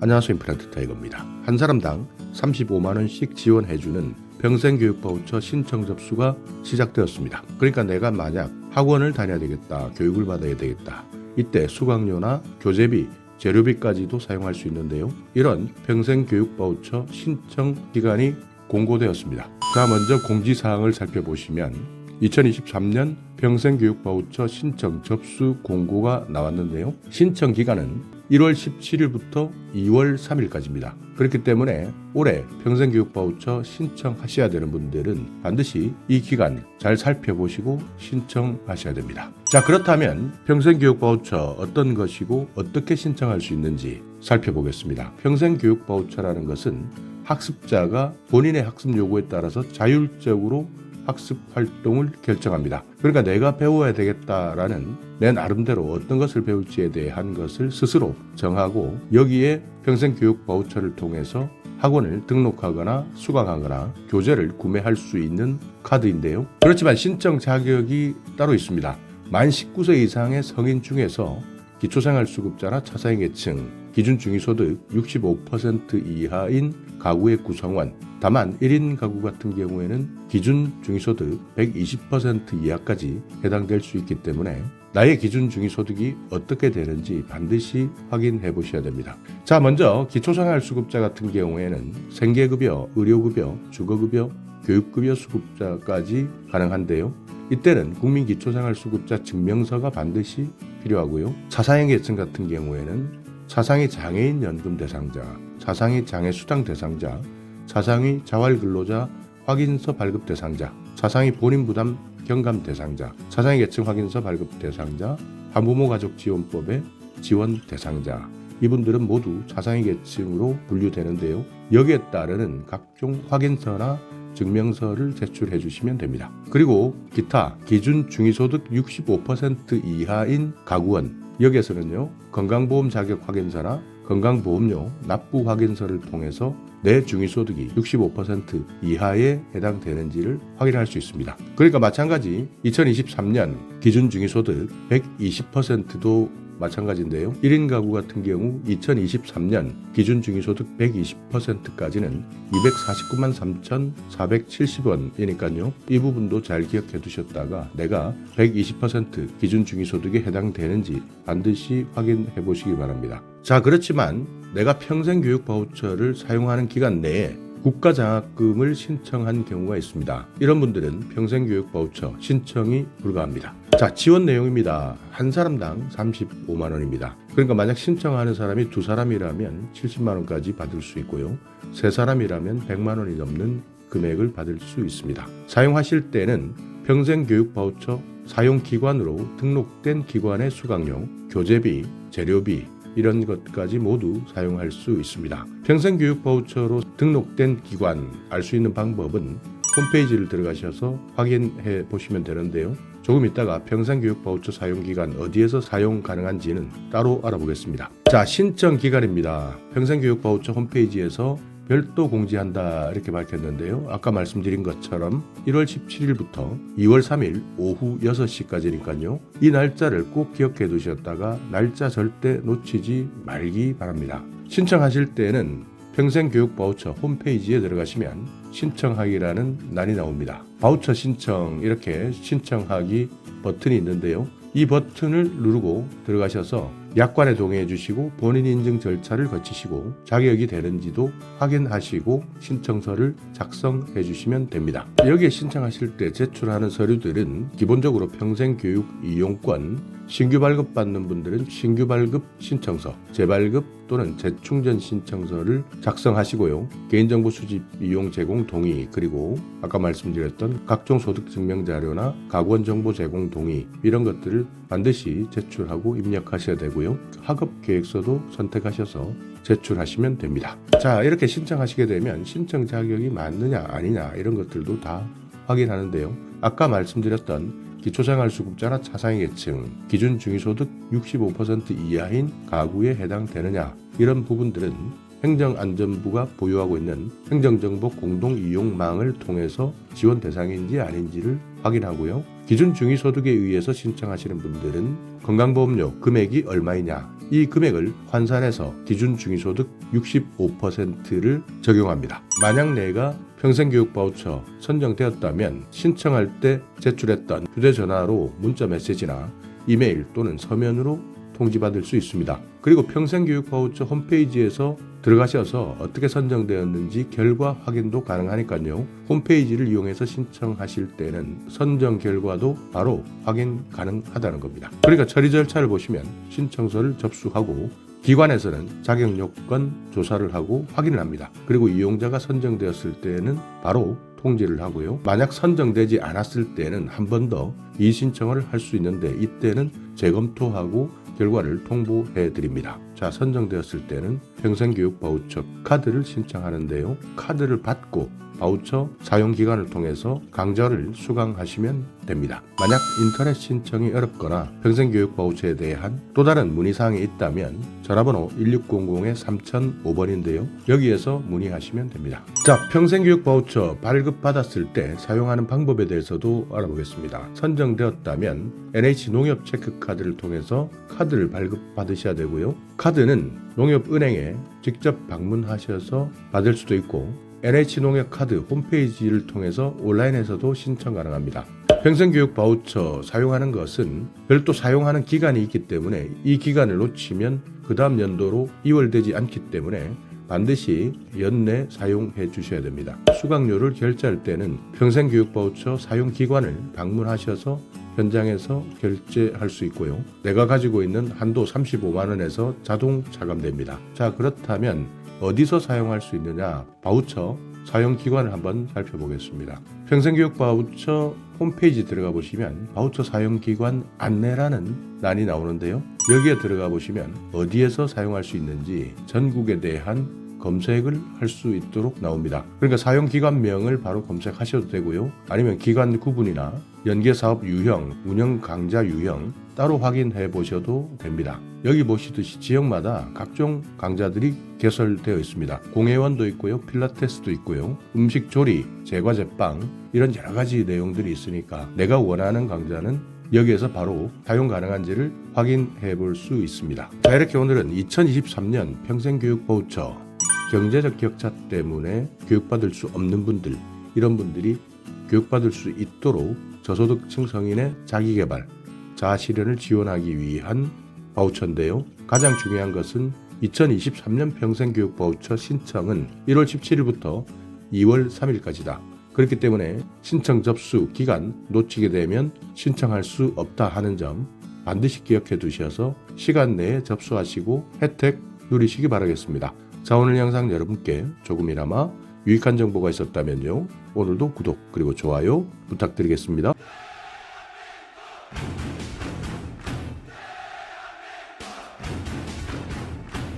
안녕하세요. 임플란트 타이거입니다. 한 사람당 35만원씩 지원해주는 평생교육 바우처 신청 접수가 시작되었습니다. 그러니까 내가 만약 학원을 다녀야 되겠다, 교육을 받아야 되겠다, 이때 수강료나 교재비, 재료비까지도 사용할 수 있는데요. 이런 평생교육 바우처 신청 기간이 공고되었습니다. 자, 먼저 공지사항을 살펴보시면 2023년 평생교육 바우처 신청 접수 공고가 나왔는데요. 신청 기간은 1월 17일부터 2월 3일까지입니다. 그렇기 때문에 올해 평생교육 바우처 신청하셔야 되는 분들은 반드시 이 기간 잘 살펴보시고 신청하셔야 됩니다. 자, 그렇다면 평생교육 바우처 어떤 것이고 어떻게 신청할 수 있는지 살펴보겠습니다. 평생교육 바우처라는 것은 학습자가 본인의 학습 요구에 따라서 자율적으로 학습 활동을 결정합니다. 그러니까 내가 배워야 되겠다라는 내 나름대로 어떤 것을 배울지에 대한 것을 스스로 정하고 여기에 평생교육 바우처를 통해서 학원을 등록하거나 수강하거나 교재를 구매할 수 있는 카드인데요. 그렇지만 신청 자격이 따로 있습니다. 만 19세 이상의 성인 중에서 기초생활수급자나 차상위계층, 기준 중위소득 65% 이하인 가구의 구성원, 다만 1인 가구 같은 경우에는 기준 중위소득 120% 이하까지 해당될 수 있기 때문에 나의 기준 중위소득이 어떻게 되는지 반드시 확인해 보셔야 됩니다. 자, 먼저 기초생활수급자 같은 경우에는 생계급여, 의료급여, 주거급여, 교육급여 수급자까지 가능한데요. 이때는 국민기초생활수급자 증명서가 반드시 필요하고요. 차상위계층 같은 경우에는 차상위 장애인 연금 대상자, 차상위 장애 수당 대상자, 차상위 자활근로자 확인서 발급 대상자, 차상위 본인 부담 경감 대상자, 차상위 계층 확인서 발급 대상자, 한부모 가족 지원법의 지원 대상자, 이분들은 모두 차상위 계층으로 분류되는데요. 여기에 따르는 각종 확인서나 증명서를 제출해 주시면 됩니다. 그리고 기타 기준 중위소득 65% 이하인 가구원, 여기에서는요 건강보험 자격 확인서나 건강보험료 납부 확인서를 통해서 내 중위소득이 65% 이하에 해당되는지를 확인할 수 있습니다. 그러니까 마찬가지 2023년 기준 중위소득 120%도 마찬가지인데요. 1인 가구 같은 경우 2023년 기준 중위소득 120%까지는 249만 3,470원이니까요. 이 부분도 잘 기억해 두셨다가 내가 120% 기준 중위소득에 해당되는지 반드시 확인해 보시기 바랍니다. 자, 그렇지만 내가 평생교육 바우처를 사용하는 기간 내에 국가장학금을 신청한 경우가 있습니다. 이런 분들은 평생교육 바우처 신청이 불가합니다. 자, 지원 내용입니다. 한 사람당 35만 원입니다. 그러니까 만약 신청하는 사람이 두 사람이라면 70만 원까지 받을 수 있고요. 세 사람이라면 100만 원이 넘는 금액을 받을 수 있습니다. 사용하실 때는 평생교육 바우처 사용기관으로 등록된 기관의 수강료, 교재비, 재료비, 이런 것까지 모두 사용할 수 있습니다. 평생교육 바우처로 등록된 기관 알 수 있는 방법은 홈페이지를 들어가셔서 확인해 보시면 되는데요. 조금 있다가 평생교육 바우처 사용기간 어디에서 사용 가능한지는 따로 알아보겠습니다. 자, 신청 기간입니다. 평생교육 바우처 홈페이지에서 별도 공지한다 이렇게 밝혔는데요. 아까 말씀드린 것처럼 1월 17일부터 2월 3일 오후 6시까지니까요. 이 날짜를 꼭 기억해 두셨다가 날짜 절대 놓치지 말기 바랍니다. 신청하실 때는 평생교육 바우처 홈페이지에 들어가시면 신청하기라는 난이 나옵니다. 바우처 신청 이렇게 신청하기 버튼이 있는데요. 이 버튼을 누르고 들어가셔서 약관에 동의해 주시고 본인 인증 절차를 거치시고 자격이 되는지도 확인하시고 신청서를 작성해 주시면 됩니다. 여기에 신청하실 때 제출하는 서류들은 기본적으로 평생교육 이용권, 신규 발급받는 분들은 신규 발급 신청서, 재발급 또는 재충전 신청서를 작성하시고요. 개인정보 수집 이용 제공 동의, 그리고 아까 말씀드렸던 각종 소득 증명 자료나 가구원 정보 제공 동의, 이런 것들을 반드시 제출하고 입력하셔야 되고요. 학업 계획서도 선택하셔서 제출하시면 됩니다. 자, 이렇게 신청하시게 되면 신청 자격이 맞느냐 아니냐 이런 것들도 다 확인하는데요. 아까 말씀드렸던 기초생활수급자나 차상위계층, 기준 중위소득 65% 이하인 가구에 해당되느냐 이런 부분들은 행정안전부가 보유하고 있는 행정정보 공동이용망을 통해서 지원 대상인지 아닌지를 확인하고요. 기준 중위소득에 의해서 신청하시는 분들은 건강보험료 금액이 얼마이냐, 이 금액을 환산해서 기준 중위소득 65%를 적용합니다. 만약 내가 평생교육바우처 선정되었다면 신청할 때 제출했던 휴대전화로 문자 메시지나 이메일 또는 서면으로 통지받을 수 있습니다. 그리고 평생교육바우처 홈페이지에서 들어가셔서 어떻게 선정되었는지 결과 확인도 가능하니까요. 홈페이지를 이용해서 신청하실 때는 선정 결과도 바로 확인 가능하다는 겁니다. 그러니까 처리 절차를 보시면 신청서를 접수하고 기관에서는 자격 요건 조사를 하고 확인을 합니다. 그리고 이용자가 선정되었을 때는 바로 통지를 하고요. 만약 선정되지 않았을 때는 한 번 더 이의신청을 할 수 있는데 이때는 재검토하고 결과를 통보해 드립니다. 자, 선정되었을 때는 평생교육 바우처 카드를 신청하는데요. 카드를 받고 바우처 사용기관을 통해서 강좌를 수강하시면 됩니다. 만약 인터넷 신청이 어렵거나 평생교육 바우처에 대한 또 다른 문의사항이 있다면 전화번호 1600-3005번인데요. 여기에서 문의하시면 됩니다. 자, 평생교육 바우처 발급받았을 때 사용하는 방법에 대해서도 알아보겠습니다. 선정되었다면 NH농협 체크카드를 통해서 카드를 발급받으셔야 되고요. 카드는 농협은행에 직접 방문하셔서 받을 수도 있고 NH농협 카드 홈페이지를 통해서 온라인에서도 신청 가능합니다. 평생교육 바우처 사용하는 것은 별도 사용하는 기간이 있기 때문에 이 기간을 놓치면 그 다음 연도로 이월되지 않기 때문에 반드시 연내 사용해 주셔야 됩니다. 수강료를 결제할 때는 평생교육 바우처 사용기관을 방문하셔서 현장에서 결제할 수 있고요. 내가 가지고 있는 한도 35만 원에서 자동 차감됩니다. 자, 그렇다면 어디서 사용할 수 있느냐? 바우처 사용기관을 한번 살펴보겠습니다. 평생교육 바우처 홈페이지 들어가 보시면 바우처 사용기관 안내라는欄이 나오는데요. 여기에 들어가 보시면 어디에서 사용할 수 있는지 전국에 대한 검색을 할 수 있도록 나옵니다. 그러니까 사용기관명을 바로 검색하셔도 되고요. 아니면 기관 구분이나 연계사업 유형, 운영 강좌 유형 따로 확인해 보셔도 됩니다. 여기 보시듯이 지역마다 각종 강좌들이 개설되어 있습니다. 공예원도 있고요. 필라테스도 있고요. 음식 조리, 제과 제빵 이런 여러 가지 내용들이 있으니까 내가 원하는 강좌는 여기에서 바로 사용 가능한지를 확인해 볼 수 있습니다. 자, 이렇게 오늘은 2023년 평생교육 바우처 경제적 격차 때문에 교육받을 수 없는 분들, 이런 분들이 교육받을 수 있도록 저소득층 성인의 자기개발, 자아실현을 지원하기 위한 바우처인데요. 가장 중요한 것은 2023년 평생교육 바우처 신청은 1월 17일부터 2월 3일까지다. 그렇기 때문에 신청 접수 기간 놓치게 되면 신청할 수 없다 하는 점 반드시 기억해 두셔서 시간 내에 접수하시고 혜택 누리시기 바라겠습니다. 자, 오늘 영상 여러분께 조금이나마 유익한 정보가 있었다면요. 오늘도 구독 그리고 좋아요 부탁드리겠습니다.